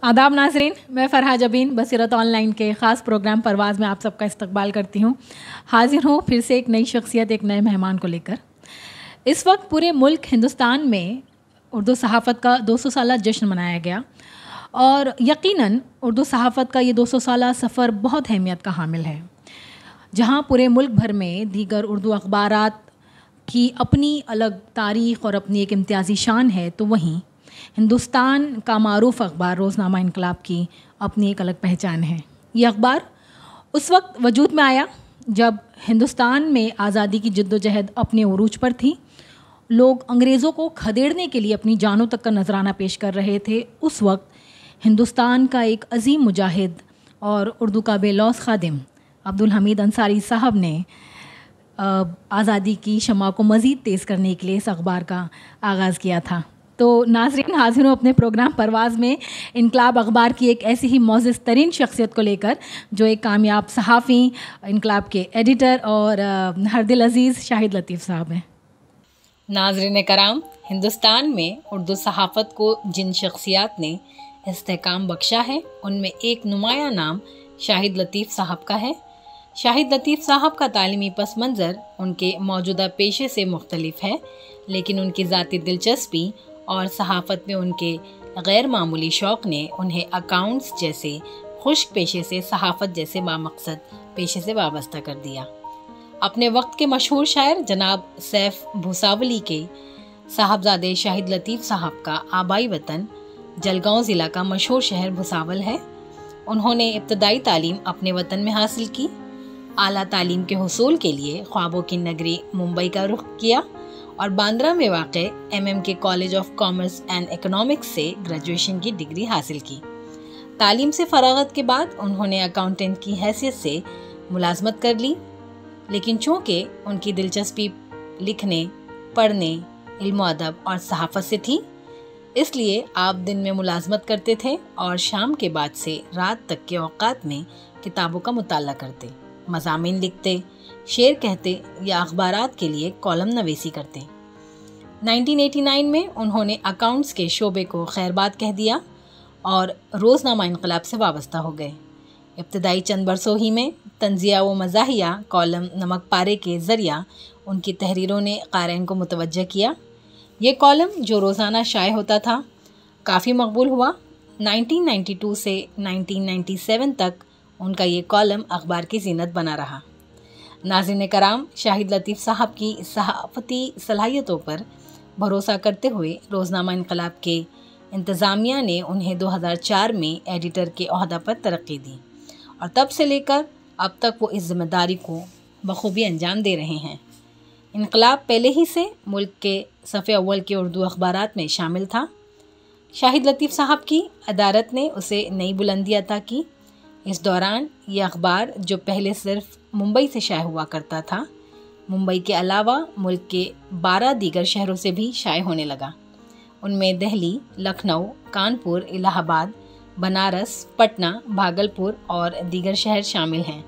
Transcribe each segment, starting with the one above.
आदाब नाज़रीन, मैं फ़रहा जबीन बसीरत ऑनलाइन के ख़ास प्रोग्राम परवाज़ में आप सबका इस्तकबाल करती हूँ। हाजिर हूँ फिर से एक नई शख्सियत, एक नए मेहमान को लेकर। इस वक्त पूरे मुल्क हिंदुस्तान में उर्दू सहाफ़त का 200 साला जश्न मनाया गया और यकीनन उर्दू सहाफ़त का ये 200 साला सफ़र बहुत अहमियत का हामिल है। जहाँ पूरे मुल्क भर में दीगर उर्दू अखबारात की अपनी अलग तारीख़ और अपनी एक इम्तियाज़ी शान है, तो वहीं हिंदुस्तान का मारूफ़ अखबार रोज़नामा इनकलाब की अपनी एक अलग पहचान है। ये अखबार उस वक्त वजूद में आया जब हिंदुस्तान में आज़ादी की जद्दोजहद अपने उरूज पर थी। लोग अंग्रेज़ों को खदेड़ने के लिए अपनी जानों तक का नजराना पेश कर रहे थे। उस वक्त हिंदुस्तान का एक अजीम मुजाहिद और उर्दू का बेलौस खादिम अब्दुल हमीद अंसारी साहब ने आज़ादी की शम्मा को मज़ीद तेज़ करने के लिए इस अखबार का आगाज़ किया था। तो नाज़रीन, हाज़िर हूँ अपने प्रोग्राम परवाज़ में इनकलाब अखबार की एक ऐसी ही मोअज़्ज़ज़ तरीन शख्सियत को लेकर जो एक कामयाब सहाफ़ी, इनकलाब के एडिटर और हरदिल अज़ीज़ शाहिद लतीफ़ साहब हैं। नाज़रीन कराम, हिंदुस्तान में उर्दू सहाफ़त को जिन शख्सियात ने इस्तेहकाम बख्शा है, उनमें एक नुमाया नाम शाहिद लतीफ़ साहब का है। शाहिद लतीफ़ साहब का तालीमी पस मंज़र उनके मौजूदा पेशे से मुख्तलिफ है, लेकिन उनकी ज़ाती दिलचस्पी और सहाफ़त में उनके गैर मामूली शौक़ ने उन्हें अकाउंट्स जैसे खुश्क पेशे से सहाफ़त जैसे बामकसद पेशे से वाबस्ता कर दिया। अपने वक्त के मशहूर शायर जनाब सैफ भूसावली के साहबजादे शाहिद लतीफ़ साहब का आबाई वतन जलगांव ज़िला का मशहूर शहर भूसावल है। उन्होंने इब्तदाई तालीम अपने वतन में हासिल की। आला तालीम के हुसूल के लिए ख्वाबों की नगरी मुंबई का रुख किया और बांद्रा में वाक़े MM के college of commerce and economics से ग्रेजुएशन की डिग्री हासिल की। तालीम से फ़राग़त के बाद उन्होंने अकाउंटेंट की हैसियत से मुलाज़मत कर ली, लेकिन चूँकि उनकी दिलचस्पी लिखने, पढ़ने, इल्म अदब और सहाफ़त से थी, इसलिए आप दिन में मुलाज़मत करते थे और शाम के बाद से रात तक के औक़ात में किताबों का मुताला करते, मज़ामीन लिखते, शेर कहते या अखबारात के लिए कॉलम नवीसी करते। 1989 में उन्होंने अकाउंट्स के शोबे को खैरबाद कह दिया और रोज़नामा इनकलाब से वाबस्ता हो गए। इब्तदाई चंद बरसों ही में तंज़िया व मज़ाहिया कॉलम नमक पारे के ज़रिया उनकी तहरीरों ने क़ारीन को मुतवज्जह किया। ये कॉलम जो रोज़ाना शाये होता था, काफ़ी मकबूल हुआ। 1992 से 1997 तक उनका ये कॉलम अखबार की ज़ीनत बना रहा। नाज़रीन कराम, शाहिद लतीफ़ साहब की सहाफ़ती सलाहियतों पर भरोसा करते हुए रोज़नामा इनकलाब के इंतज़ामिया ने उन्हें 2004 में एडिटर के ओहदा पर तरक्की दी और तब से लेकर अब तक वो इस ज़िम्मेदारी को बखूबी अंजाम दे रहे हैं। इनकलाब पहले ही से मुल्क के सफ़े अव्वल के उर्दू अखबारात में शामिल था। शाहिद लतीफ़ साहब की अदारत ने उसे नई बुलंदी अता की। इस दौरान ये अखबार, जो पहले सिर्फ मुंबई से शाये हुआ करता था, मुंबई के अलावा मुल्क के 12 दीगर शहरों से भी शाये होने लगा। उनमें दिल्ली, लखनऊ, कानपुर, इलाहाबाद, बनारस, पटना, भागलपुर और दीगर शहर शामिल हैं।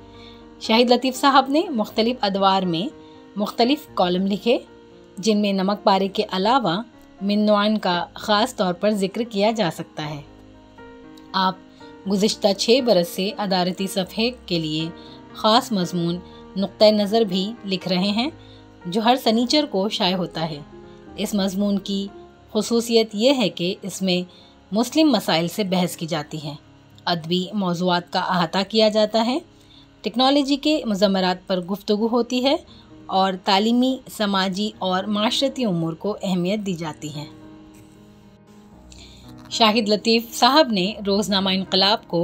शाहिद लतीफ़ साहब ने मुख्तलिफ़ अदवार में मुख्तलिफ़ कॉलम लिखे, जिनमें नमक पारे के अलावा मिन्नवान का ख़ास तौर पर ज़िक्र किया जा सकता है। आप गुज़िश्ता 6 बरस से अदारती सफ़हे के लिए ख़ास मज़मून नुक्ता नज़र भी लिख रहे हैं, जो हर सनीचर को शाये होता है। इस मज़मून की ख़ुसूसियत ये है कि इसमें मुस्लिम मसाइल से बहस की जाती है, अदबी मौज़ूआत का अहाता किया जाता है, टेक्नोलॉजी के मुज़म्मरात पर गुफ्तगू होती है और तालीमी, समाजी और माशरती उमूर को अहमियत दी जाती है। शाहिद लतीफ़ साहब ने रोज़नामा इनकलाब को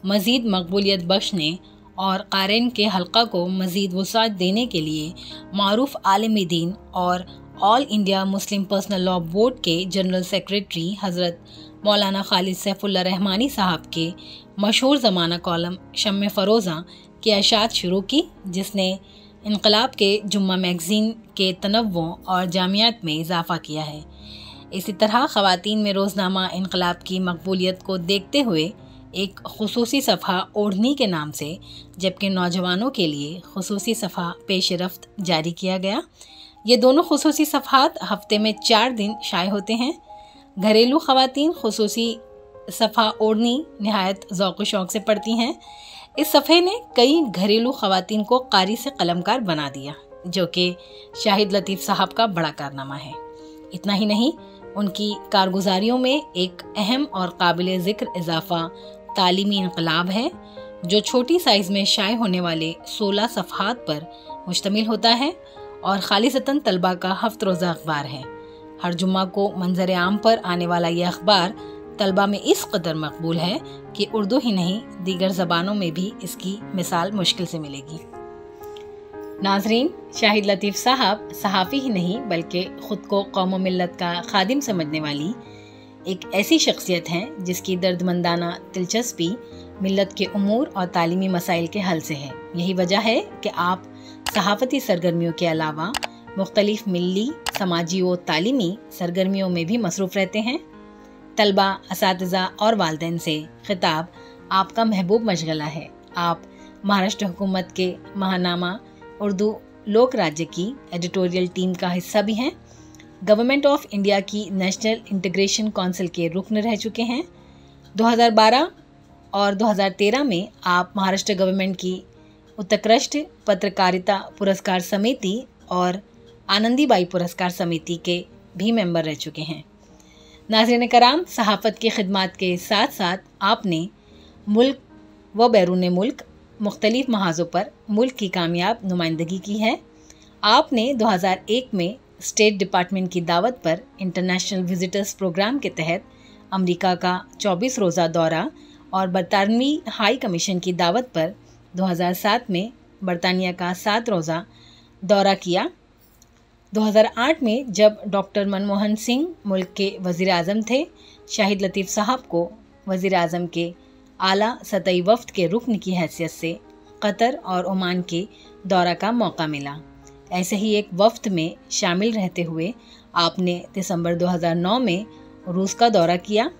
मज़ीद मकबूलियत बख्शने और क़ारीन के हल्का को मज़ीद वुसाअत देने के लिए मारूफ़ आलिम दीन और all India Muslim personal law board के जनरल सेक्रेटरी हज़रत मौलाना खालिद सैफुल्लाह रहमानी साहब के मशहूर ज़माना कॉलम शम्मे फ़रोज़ा की अशात शुरू की, जिसने इनकलाब के जुम्मा मैगज़ीन के तनव्वुं और जामियात में इजाफ़ा किया है। इसी तरह ख़वातीन में रोज़नामा इनकलाब की मकबूलियत को देखते हुए एक खुसूसी सफ़हा ओढ़नी के नाम से, जबकि नौजवानों के लिए खुसूसी सफ़हा पेश रफ्त जारी किया गया। ये दोनों खुसूसी सफ़हात हफ्ते में 4 दिन शाये होते हैं। घरेलू ख़वातीन खुसूसी सफ़ा ओढ़नी नहायत ज़ौक़ शौक़ से पढ़ती हैं। इस सफ़े ने कई घरेलू ख़वातीन को कारी से कलमकार बना दिया, जो कि शाहिद लतीफ़ साहब का बड़ा कारनामा है। इतना ही नहीं, उनकी कारगुजारियों में एक अहम और काबिल ज़िक्र इजाफ़ा तालीमी इनकलाब है, जो छोटी साइज़ में शाये होने वाले 16 सफ़हात पर मुश्तमिल होता है और खालिसतन तलबा का हफ्त रोज़ा अखबार है। हर जुम्मा को मंजर आम पर आने वाला यह अखबार तलबा में इस कदर मकबूल है कि उर्दू ही नहीं दीगर ज़बानों में भी इसकी मिसाल मुश्किल से मिलेगी। नाजरीन, शाहिद लतीफ़ साहब सहाफ़ी ही नहीं बल्कि ख़ुद को कौम व मिल्लत का खादिम समझने वाली एक ऐसी शख्सियत हैं जिसकी दर्दमंदाना दिलचस्पी मिल्लत के उमूर और तालीमी मसाइल के हल से है। यही वजह है कि आप सहाफ़ती सरगर्मियों के अलावा मुख्तलिफ मिल्ली, समाजी व तालीमी सरगर्मियों में भी मसरूफ़ रहते हैं। तलबा, असातिज़ा और वालिदैन से खिताब आपका महबूब मशगला है। आप महाराष्ट्र हुकूमत के महानामा उर्दू लोक राज्य की एडिटोरियल टीम का हिस्सा भी हैं। गवर्नमेंट ऑफ इंडिया की नेशनल इंटीग्रेशन काउंसिल के रुकन रह चुके हैं। 2012 और 2013 में आप महाराष्ट्र गवर्नमेंट की उत्कृष्ट पत्रकारिता पुरस्कार समिति और आनंदीबाई पुरस्कार समिति के भी मेंबर रह चुके हैं। नाज़रीन कराम, सहाफ़त की खिदमात के साथ साथ आपने मुल्क व बैरून मुल्क मुख्तलिफ महाज़ों पर मुल्क की कामयाब नुमाइंदगी की है। आपने 2001 में स्टेट डिपार्टमेंट की दावत पर इंटरनेशनल विजिटर्स प्रोग्राम के तहत अमेरिका का 24 रोज़ा दौरा और बरतानवी हाई कमीशन की दावत पर 2007 में बरतानिया का 7 रोज़ा दौरा किया। 2008 में जब डॉक्टर मनमोहन सिंह मुल्क के वज़ीर आज़म थे, शाहिद लतीफ़ साहब को वज़ीर आज़म के आला सतही वफ़द के रुकन की हैसियत से कतर और ओमान के दौरा का मौका मिला। ऐसे ही एक वफ़द में शामिल रहते हुए आपने दिसंबर 2009 में रूस का दौरा किया।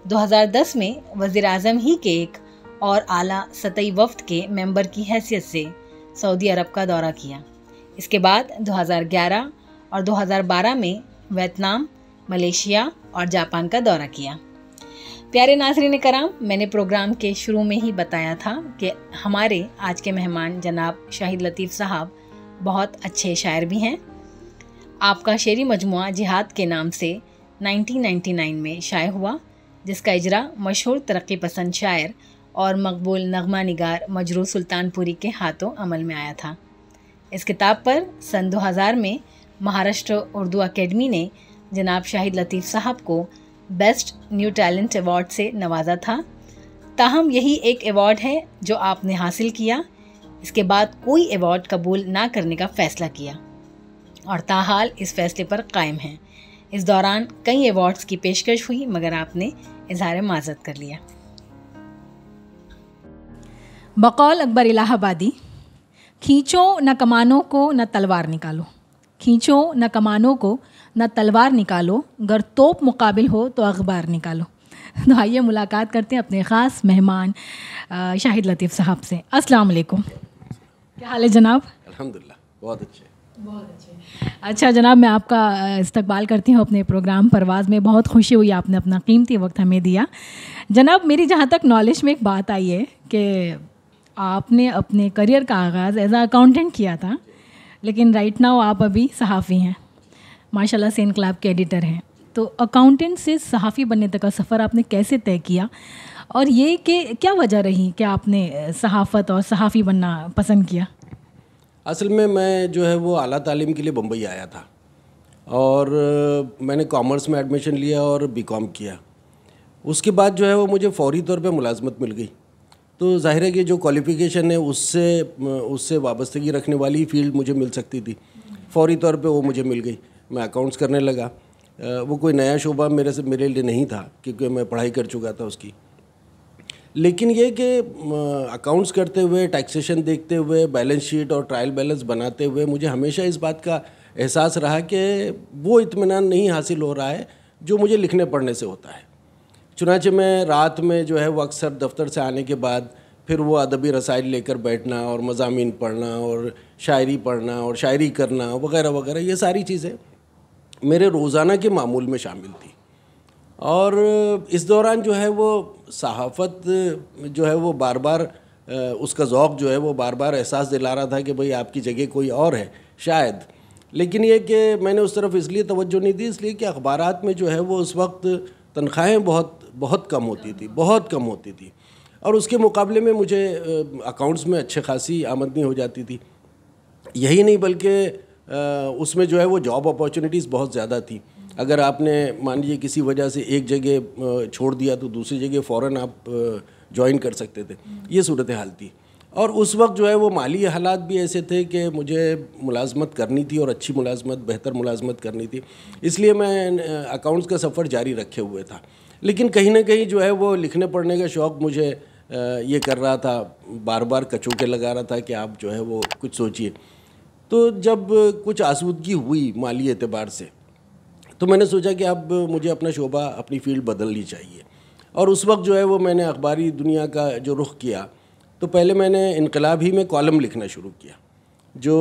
2010 में वज़ीर आज़म ही के एक और आला सतही वफ़द के मेंबर की हैसियत से सऊदी अरब का दौरा किया। इसके बाद 2011 और 2012 में वियतनाम, मलेशिया और जापान का दौरा किया। प्यारे नाज़रीन कराम, मैंने प्रोग्राम के शुरू में ही बताया था कि हमारे आज के मेहमान जनाब शाहिद लतीफ़ साहब बहुत अच्छे शायर भी हैं। आपका शेरी मजमुआ जिहाद के नाम से 1999 में शाये हुआ, जिसका इजरा मशहूर तरक्की पसंद शायर और मकबूल नगमा निगार मजरूह सुल्तानपुरी के हाथों अमल में आया था। इस किताब पर सन 2000 में महाराष्ट्र उर्दू अकेडमी ने जनाब शाहिद लतीफ़ साहब को बेस्ट न्यू टैलेंट अवार्ड से नवाजा था। ताहम यही एक अवार्ड है जो आपने हासिल किया। इसके बाद कोई अवार्ड कबूल ना करने का फ़ैसला किया और ताहाल इस फैसले पर कायम हैं। इस दौरान कई अवार्ड्स की पेशकश हुई मगर आपने इजहार माज़रत कर लिया। बकौल अकबर इलाहाबादी, खींचो न कमानों को न तलवार निकालो, खींचो न कमानों को न तलवार निकालो, गर तोप मुकाबिल हो तो अखबार निकालो। तो आइए मुलाकात करते हैं अपने ख़ास मेहमान शाहिद लतीफ़ साहब से। अस्सलाम वालेकुम, क्या हाल है जनाब? अल्हम्दुलिल्लाह, बहुत अच्छे। अच्छा जनाब, मैं आपका इस्तकबाल करती हूँ अपने प्रोग्राम परवाज़ में। बहुत खुशी हुई आपने अपना कीमती वक्त हमें दिया। जनाब, मेरी जहाँ तक नॉलेज में एक बात आई है कि आपने अपने करियर का आगाज़ एज अ अकाउंटेंट किया था, लेकिन राइट नाउ आप अभी सहाफ़ी हैं, माशाल्लाह से इनकलाब के एडिटर हैं। तो अकाउंटेंट से सहाफ़ी बनने तक का सफ़र आपने कैसे तय किया, और ये कि क्या वजह रही कि आपने सहाफ़त और सहाफ़ी बनना पसंद किया? असल में मैं जो है वो आला तालीम के लिए बम्बई आया था और मैंने कॉमर्स में एडमिशन लिया और बीकॉम किया। उसके बाद जो है वो मुझे फ़ौरी तौर पे मुलाजमत मिल गई। तो ज़ाहिर है कि जो क्वालिफ़िकेशन है उससे वाबस्तगी रखने वाली फील्ड मुझे मिल सकती थी। फ़ौरी तौर पे वो मुझे मिल गई। मैं अकाउंट्स करने लगा। वो कोई नया शोबा मेरे लिए नहीं था क्योंकि मैं पढ़ाई कर चुका था उसकी। लेकिन ये कि अकाउंट्स करते हुए, टैक्सेशन देखते हुए, बैलेंस शीट और ट्रायल बैलेंस बनाते हुए मुझे हमेशा इस बात का एहसास रहा कि वो इत्मीनान नहीं हासिल हो रहा है जो मुझे लिखने पढ़ने से होता है। चुनांचे मैं रात में जो है वो अक्सर दफ्तर से आने के बाद फिर वो अदबी रसाइल लेकर बैठना और मज़ामीन पढ़ना और शायरी पढ़ना और शायरी करना वगैरह वगैरह, ये सारी चीज़ें मेरे रोज़ाना के मामूल में शामिल थी। और इस दौरान जो है वो सहाफ़त जो है वो बार बार उसका ज़ौक़ जो है वो बार बार एहसास दिला रहा था कि भाई आपकी जगह कोई और है शायद। लेकिन ये कि मैंने उस तरफ इसलिए तवज्जो नहीं दी, इसलिए कि अखबारात में जो है वो उस वक्त तनख्वाहें बहुत कम होती थी, बहुत कम होती थी, और उसके मुकाबले में मुझे अकाउंट्स में अच्छे खासी आमदनी हो जाती थी। यही नहीं बल्कि उसमें जो है वो जॉब अपॉर्चुनिटीज़ बहुत ज़्यादा थी। अगर आपने मान लीजिए किसी वजह से एक जगह छोड़ दिया तो दूसरी जगह फ़ौरन आप ज्वाइन कर सकते थे, ये सूरत हाल थी। और उस वक्त जो है वो माली हालात भी ऐसे थे कि मुझे मुलाजमत करनी थी और अच्छी मुलाजमत, बेहतर मुलाजमत करनी थी, इसलिए मैं अकाउंट्स का सफ़र जारी रखे हुए था। लेकिन कहीं ना कहीं जो है वो लिखने पढ़ने का शौक़ मुझे ये कर रहा था, बार बार कचोके लगा रहा था कि आप जो है वो कुछ सोचिए। तो जब कुछ आसूदगी हुई माली एतबार से, तो मैंने सोचा कि अब मुझे अपना शोबा, अपनी फ़ील्ड बदलनी चाहिए। और उस वक्त जो है वो मैंने अखबारी दुनिया का जो रुख किया, तो पहले मैंने इनकलाब ही में कॉलम लिखना शुरू किया, जो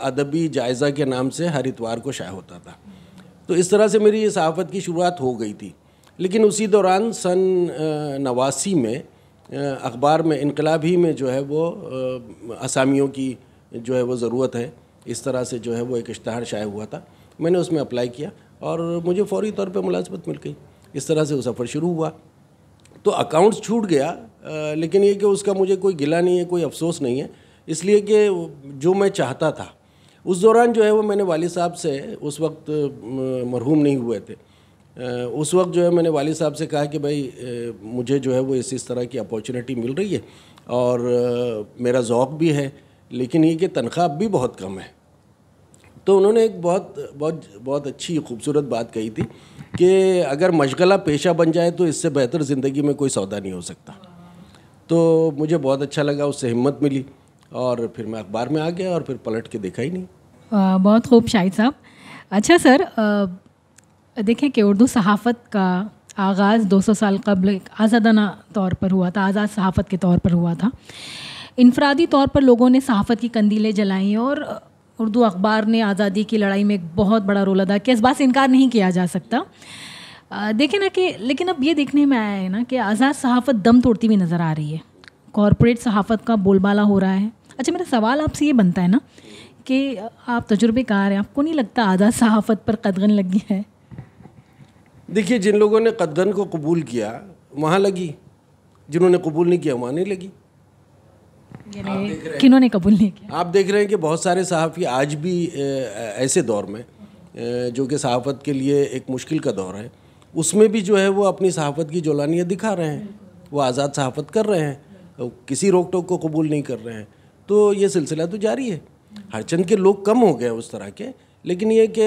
अदबी जायज़ा के नाम से हर इतवार को शाया होता था। तो इस तरह से मेरी सहाफ़त की शुरुआत हो गई थी। लेकिन उसी दौरान सन 89 में अखबार में इनकलाब ही में जो है वो असामियों की जो है वो ज़रूरत है, इस तरह से जो है वो एक इश्तहार शाया हुआ था। मैंने उसमें अप्लाई किया और मुझे फ़ौरी तौर पे मुलाज़मत मिल गई। इस तरह से वो सफ़र शुरू हुआ। तो अकाउंट्स छूट गया, लेकिन ये कि उसका मुझे कोई गिला नहीं है, कोई अफसोस नहीं है, इसलिए कि जो मैं चाहता था उस दौरान जो है वो मैंने वालिद साहब से, उस वक्त मरहूम नहीं हुए थे, उस वक्त जो है मैंने वालिद साहब से कहा कि भाई मुझे जो है वो इस तरह की अपॉर्चुनिटी मिल रही है और मेरा ज़ौक़ भी है, लेकिन ये कि तनख्वाह अब भी बहुत कम है। तो उन्होंने एक बहुत अच्छी खूबसूरत बात कही थी कि अगर मशगला पेशा बन जाए तो इससे बेहतर ज़िंदगी में कोई सौदा नहीं हो सकता। तो मुझे बहुत अच्छा लगा, उससे हिम्मत मिली और फिर मैं अखबार में आ गया और फिर पलट के देखा ही नहीं। बहुत खूब शाहिद साहब। अच्छा सर, देखें कि उर्दू सहाफ़त का आगाज़ 200 साल कबल एक आज़ादाना तौर पर हुआ था, आज़ाद सहाफ़त के तौर पर हुआ था। इनफरादी तौर पर लोगों ने सहाफ़त की कंदीलें जलाई और उर्दू अखबार ने आज़ादी की लड़ाई में एक बहुत बड़ा रोल अदा किया, इस बात से इनकार नहीं किया जा सकता। देखें ना कि लेकिन अब ये देखने में आया है ना कि आज़ाद सहाफ़त दम तोड़ती हुई नज़र आ रही है, कॉरपोरेट सहाफ़त का बोलबाला हो रहा है। अच्छा, मेरा सवाल आपसे ये बनता है ना कि आप तजुर्बेकार हैं, आपको नहीं लगता आज़ाद सहाफ़त पर कदगन लगी है? देखिए, जिन लोगों ने कदगन को कबूल किया वहाँ लगी, जिन्होंने कबूल नहीं किया वहाँ नहीं लगी। किन्होंने कबूल नहीं किया? आप देख रहे हैं कि बहुत सारे सहाफ़ी आज भी ऐसे दौर में, जो कि सहाफ़त के लिए एक मुश्किल का दौर है, उसमें भी जो है वो अपनी सहाफ़त की जोलानियत दिखा रहे हैं, वो आज़ाद सहाफ़त कर रहे हैं, किसी रोक टोक को कबूल नहीं कर रहे हैं। तो ये सिलसिला तो जारी है। हरचंद के लोग कम हो गए उस तरह के, लेकिन ये कि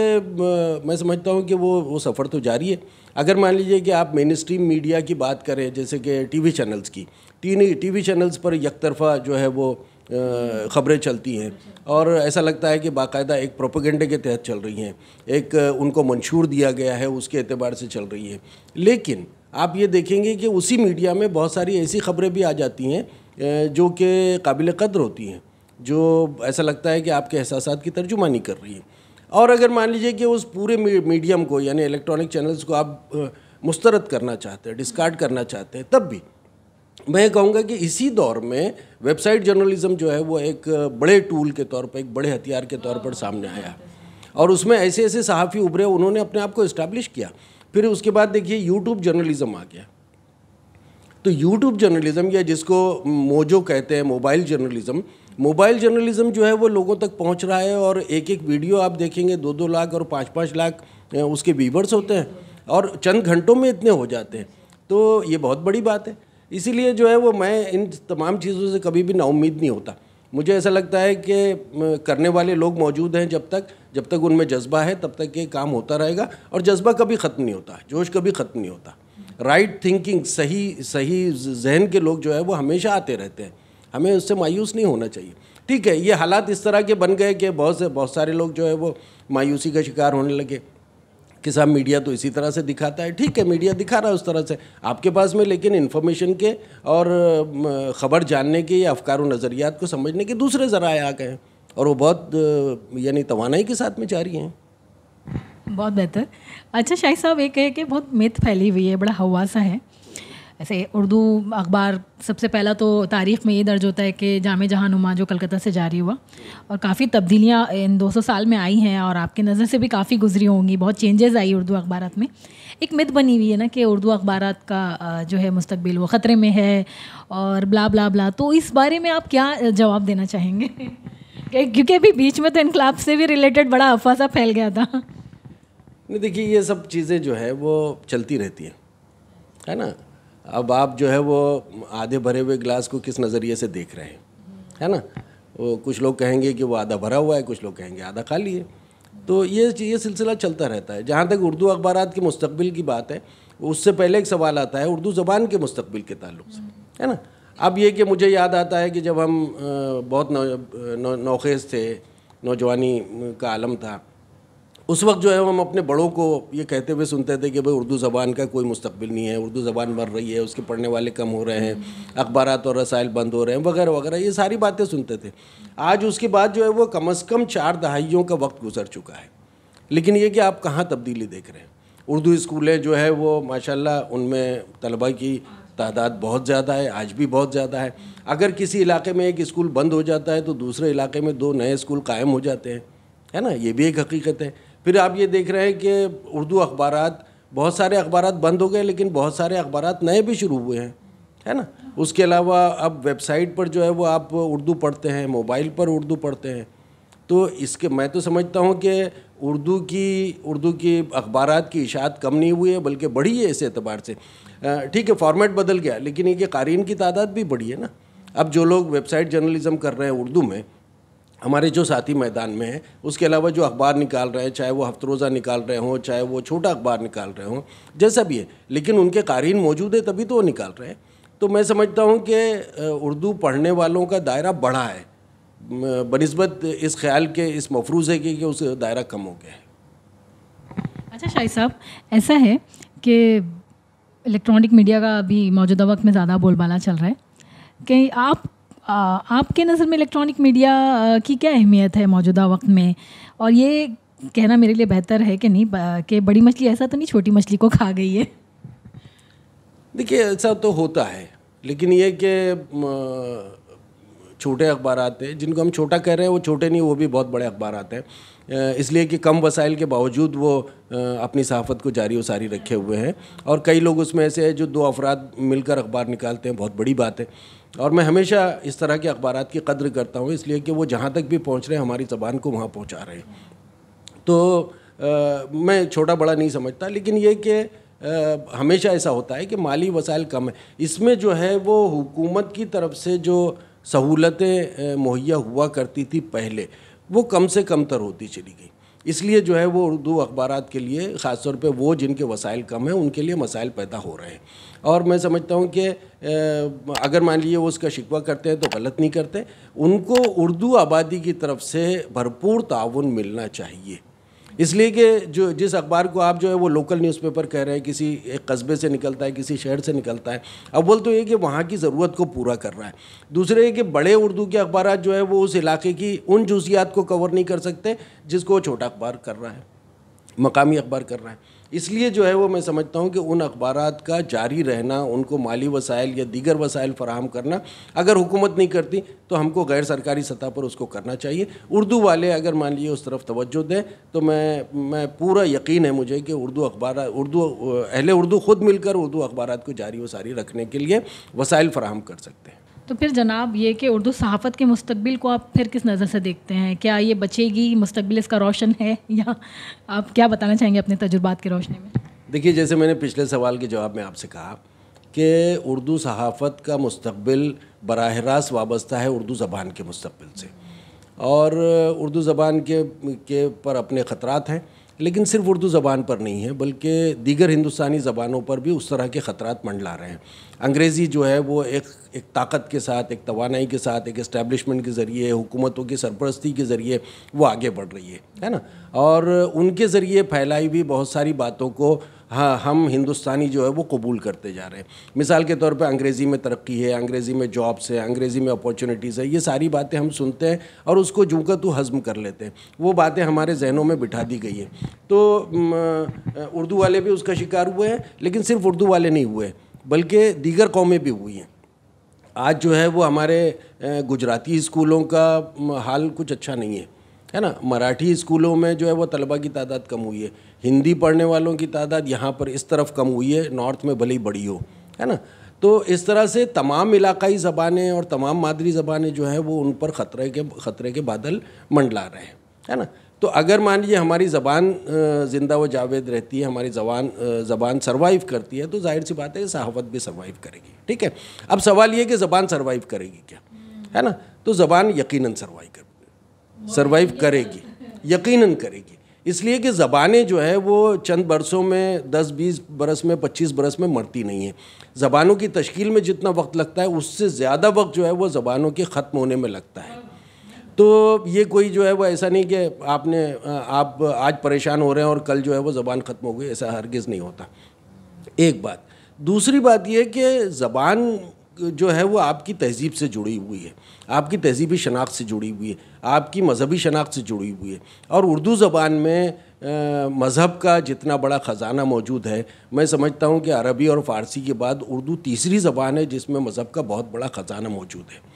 मैं समझता हूँ कि वो सफ़र तो जारी है। अगर मान लीजिए कि आप मेन स्ट्रीम मीडिया की बात करें, जैसे कि टीवी चैनल्स की, टीवी चैनल्स पर यकतरफ़ा जो है वो ख़बरें चलती हैं और ऐसा लगता है कि बाकायदा एक प्रोपेगेंडे के तहत चल रही हैं, एक उनको मंशूर दिया गया है उसके एतबार से चल रही है। लेकिन आप ये देखेंगे कि उसी मीडिया में बहुत सारी ऐसी ख़बरें भी आ जाती हैं जो कि काबिल कद्र होती हैं, जो ऐसा लगता है कि आपके एहसासात की तर्जुमानी कर रही हैं। और अगर मान लीजिए कि उस पूरे मीडियम को, यानी इलेक्ट्रॉनिक चैनल्स को आप मुस्तरद करना चाहते हैं, डिस्कार्ड करना चाहते हैं, तब भी मैं कहूँगा कि इसी दौर में वेबसाइट जर्नलिज़म जो है वो एक बड़े टूल के तौर पर, एक बड़े हथियार के तौर पर सामने आया और उसमें ऐसे ऐसे सहाफ़ी उभरे, उन्होंने अपने आप को इस्टेब्लिश किया। फिर उसके बाद देखिए यूट्यूब जर्नलिज़म आ गया। तो यूट्यूब जर्नलिज़म, या जिसको मोजो कहते हैं, मोबाइल जर्नलिज़म जो है वो लोगों तक पहुंच रहा है और एक एक वीडियो आप देखेंगे 2-2 लाख और 5-5 लाख उसके व्यूवर्स होते हैं और चंद घंटों में इतने हो जाते हैं। तो ये बहुत बड़ी बात है। इसीलिए जो है वो मैं इन तमाम चीज़ों से कभी भी नाउम्मीद नहीं होता। मुझे ऐसा लगता है कि करने वाले लोग मौजूद हैं, जब तक उनमें जज्बा है तब तक ये काम होता रहेगा और जज्बा कभी ख़त्म नहीं होता, जोश कभी ख़त्म नहीं होता। राइट थिंकिंग, सही जहन के लोग जो है वो हमेशा आते रहते हैं, हमें उससे मायूस नहीं होना चाहिए। ठीक है, ये हालात इस तरह के बन गए कि बहुत सारे लोग जो है वो मायूसी का शिकार होने लगे कि साहब मीडिया तो इसी तरह से दिखाता है। ठीक है, मीडिया दिखा रहा है उस तरह से आपके पास में, लेकिन इन्फॉर्मेशन के और ख़बर जानने के या अफकार व नज़रियात को समझने के दूसरे ज़राए आ गए हैं और वो बहुत यानी तवानाई के साथ में जारी हैं। बहुत बेहतर। अच्छा शाहिद साहब, एक है कि बहुत मिथ फैली हुई है, बड़ा हवा सा है। ऐसे उर्दू अखबार सबसे पहला तो तारीख़ में ये दर्ज होता है कि जामे जहानुमा जो कलकत्ता से जारी हुआ, और काफ़ी तब्दीलियाँ इन 200 साल में आई हैं और आपकी नज़र से भी काफ़ी गुजरी होंगी, बहुत चेंजेस आई उर्दू अखबारात में। एक मिथ बनी हुई है ना कि उर्दू अखबारात का जो है मुस्तकबिल वो ख़तरे में है और ब्ला ब्ला ब्ला, तो इस बारे में आप क्या जवाब देना चाहेंगे? क्योंकि अभी बीच में तो इनकलाब से भी रिलेटेड बड़ा अफवाह सा फैल गया था। नहीं, देखिए ये सब चीज़ें जो है वो चलती रहती हैं, है ना। अब आप जो है वो आधे भरे हुए गिलास को किस नज़रिए से देख रहे हैं, है ना। वो कुछ लोग कहेंगे कि वो आधा भरा हुआ है, कुछ लोग कहेंगे आधा खाली है। तो ये सिलसिला चलता रहता है। जहाँ तक उर्दू अखबारात के मुस्तकबिल की बात है, उससे पहले एक सवाल आता है उर्दू ज़बान के मुस्तकबिल के ताल्लुक़ से, है ना। अब ये कि मुझे याद आता है कि जब हम बहुत नौखेज़ थे, नौजवानी का आलम था, उस वक्त जो है हम अपने बड़ों को ये कहते हुए सुनते थे कि भाई उर्दू ज़बान का कोई मुस्तकबिल नहीं है, उर्दू ज़बान मर रही है, उसके पढ़ने वाले कम हो रहे हैं, अखबारात और रसाइल बंद हो रहे हैं, वगैरह वगैरह, ये सारी बातें सुनते थे। आज उसके बाद जो है वो कम से कम 4 दहाइयों का वक्त गुजर चुका है, लेकिन ये कि आप कहाँ तब्दीली देख रहे हैं। उर्दू स्कूलें जो है वो माशाल्लाह उनमें तलबा की तादाद बहुत ज़्यादा है, आज भी बहुत ज़्यादा है। अगर किसी इलाके में एक स्कूल बंद हो जाता है तो दूसरे इलाके में 2 नए स्कूल कायम हो जाते हैं, है ना। ये भी एक हकीकत है। फिर आप ये देख रहे हैं कि उर्दू अखबारात, बहुत सारे अखबारात बंद हो गए लेकिन बहुत सारे अखबारात नए भी शुरू हुए हैं, है ना। उसके अलावा अब वेबसाइट पर जो है वो आप उर्दू पढ़ते हैं, मोबाइल पर उर्दू पढ़ते हैं। तो इसके मैं तो समझता हूँ कि उर्दू की अखबारात की इशाअत कम नहीं हुई है बल्कि बढ़ी है इस एतबार से। ठीक है, फॉर्मेट बदल गया लेकिन ये कि क़ारीन की तादाद भी बढ़ी है ना। अब जो लोग वेबसाइट जर्नलिज़म कर रहे हैं उर्दू में, हमारे जो साथी मैदान में हैं, उसके अलावा जो अखबार निकाल रहे हैं, चाहे वो हफ्तरोज़ा निकाल रहे हों, चाहे वो छोटा अखबार निकाल रहे हों, जैसा भी है, लेकिन उनके क़ारीन मौजूद है तभी तो वो निकाल रहे हैं। तो मैं समझता हूँ कि उर्दू पढ़ने वालों का दायरा बढ़ा है बनिस्बत इस ख्याल के, इस मफरूज़े के कि उस दायरा कम हो गया है। अच्छा शाहिद साहब, ऐसा है कि इलेक्ट्रॉनिक मीडिया का अभी मौजूदा वक्त में ज़्यादा बोलबाला चल रहा है कि आपके नज़र में इलेक्ट्रॉनिक मीडिया की क्या अहमियत है मौजूदा वक्त में, और ये कहना मेरे लिए बेहतर है कि नहीं कि बड़ी मछली ऐसा तो नहीं छोटी मछली को खा गई है? देखिए ऐसा तो होता है, लेकिन ये कि छोटे अखबारात हैं, जिनको हम छोटा कह रहे हैं वो छोटे नहीं, वो भी बहुत बड़े अखबारात हैं, इसलिए कि कम वसाइल के बावजूद वो अपनी सहाफ़त को जारी व सारी रखे हुए हैं। और कई लोग उसमें ऐसे हैं जो 2 अफराद मिलकर अखबार निकालते हैं, बहुत बड़ी बात है। और मैं हमेशा इस तरह के अखबारात की कद्र करता हूँ, इसलिए कि वो जहाँ तक भी पहुँच रहे हैं हमारी ज़बान को वहाँ पहुँचा रहे हैं। तो मैं छोटा बड़ा नहीं समझता, लेकिन ये कि हमेशा ऐसा होता है कि माली वसाइल कम है, इसमें जो है वो हुकूमत की तरफ से जो सहूलतें मुहैया हुआ करती थी पहले, वो कम से कम तर होती चली गई। इसलिए जो है वो उर्दू अखबारात के लिए ख़ास तौर पे वो जिनके वसाइल कम हैं उनके लिए मसाइल पैदा हो रहे हैं। और मैं समझता हूँ कि अगर मान लीजिए वो उसका शिकवा करते हैं तो गलत नहीं करते, उनको उर्दू आबादी की तरफ से भरपूर ताउन मिलना चाहिए। इसलिए कि जो जिस अखबार को आप जो है वो लोकल न्यूज़पेपर कह रहे हैं, किसी एक कस्बे से निकलता है, किसी शहर से निकलता है, अव्वल तो ये कि वहाँ की ज़रूरत को पूरा कर रहा है। दूसरे ये कि बड़े उर्दू के अखबारात जो है वो उस इलाके की उन जुज़ियात को कवर नहीं कर सकते जिसको वो छोटा अखबार कर रहा है, मकामी अखबार कर रहा है। इसलिए जो है वो मैं समझता हूँ कि उन अखबारात का जारी रहना, उनको माली वसाइल या दीगर वसाइल फ़राहम करना, अगर हुकूमत नहीं करती तो हमको गैर सरकारी सतह पर उसको करना चाहिए। उर्दू वाले अगर मान लीजिए उस तरफ तवज्जो दें तो मैं पूरा यकीन है मुझे कि अहले उर्दू ख़ुद मिलकर उर्दू अखबारात को जारी व सारी रखने के लिए वसाइल फ़राहम कर सकते हैं। तो फिर जनाब ये कि उर्दू सहाफ़त के मुस्तकबिल को आप फिर किस नज़र से देखते हैं? क्या ये बचेगी, मुस्तकबिल इसका रोशन है, या आप क्या बताना चाहेंगे अपने तजुर्बात की रोशनी में? देखिए, जैसे मैंने पिछले सवाल के जवाब में आपसे कहा कि उर्दू सहाफ़त का मुस्तकबिल बराह रास्त वाबस्ता है उर्दू ज़बान के मुस्तकबिल से, और उर्दू ज़बान के पर अपने ख़तरात हैं, लेकिन सिर्फ उर्दू ज़बान पर नहीं है बल्कि दीगर हिंदुस्तानी ज़बानों पर भी उस तरह के ख़तरात मंडला रहे हैं। अंग्रेज़ी जो है वो एक ताकत के साथ, एक तवानाई के साथ, एक इस्टेब्लिशमेंट के ज़रिए, हुकूमतों की सरपरस्ती के ज़रिए वो आगे बढ़ रही है ना। और उनके ज़रिए फैलाई हुई बहुत सारी बातों को हाँ हम हिंदुस्तानी जो है वो कबूल करते जा रहे हैं। मिसाल के तौर पे अंग्रेज़ी में तरक्की है, अंग्रेज़ी में जॉब्स है, अंग्रेज़ी में अपॉर्चुनिटीज़ है, ये सारी बातें हम सुनते हैं और उसको जूं का तू हज़म कर लेते हैं। वो बातें हमारे जहनों में बिठा दी गई हैं। तो उर्दू वाले भी उसका शिकार हुए हैं, लेकिन सिर्फ उर्दू वाले नहीं हुए बल्कि दीगर कौमें भी हुई हैं। आज जो है वो हमारे गुजराती स्कूलों का हाल कुछ अच्छा नहीं है ना। मराठी स्कूलों में जो है वो तलबा की तादाद कम हुई है, हिंदी पढ़ने वालों की तादाद यहाँ पर इस तरफ कम हुई है, नॉर्थ में भले ही बड़ी हो, है ना। तो इस तरह से तमाम इलाकाई ज़बानें और तमाम मादरी ज़बानें जो हैं वो उन पर ख़तरे के बादल मंडला रहे हैं, है ना। तो अगर मान लीजिए हमारी ज़बान ज़िंदा व जावेद रहती है, हमारी ज़बान सर्वाइव करती है, तो जाहिर सी बात है कि सहाफ़त भी सर्वाइव करेगी। ठीक है, अब सवाल ये कि ज़बान सर्वाइव करेगी क्या, है ना। तो ज़बान यकीनन सर्वाइव करेगी, यकीनन करेगी। इसलिए कि ज़बानें जो है वो चंद बरसों में 10-20 बरस में 25 बरस में मरती नहीं हैं। ज़बानों की तश्कील में जितना वक्त लगता है उससे ज़्यादा वक्त जो है वो ज़बानों के ख़त्म होने में लगता है। तो ये कोई जो है वो ऐसा नहीं कि आप आज परेशान हो रहे हैं और कल जो है वो ज़बान ख़त्म हो गई, ऐसा हरगिज़ नहीं होता। एक बात। दूसरी बात ये कि ज़बान जो है वो आपकी तहज़ीब से जुड़ी हुई है, आपकी तहज़ीबी शनाख्त से जुड़ी हुई है, आपकी मज़हबी शनाख्त से जुड़ी हुई है। और उर्दू ज़बान में मज़हब का जितना बड़ा ख़जाना मौजूद है, मैं समझता हूँ कि अरबी और फ़ारसी के बाद उर्दू तीसरी ज़बान है जिसमें मज़हब का बहुत बड़ा ख़जाना मौजूद है।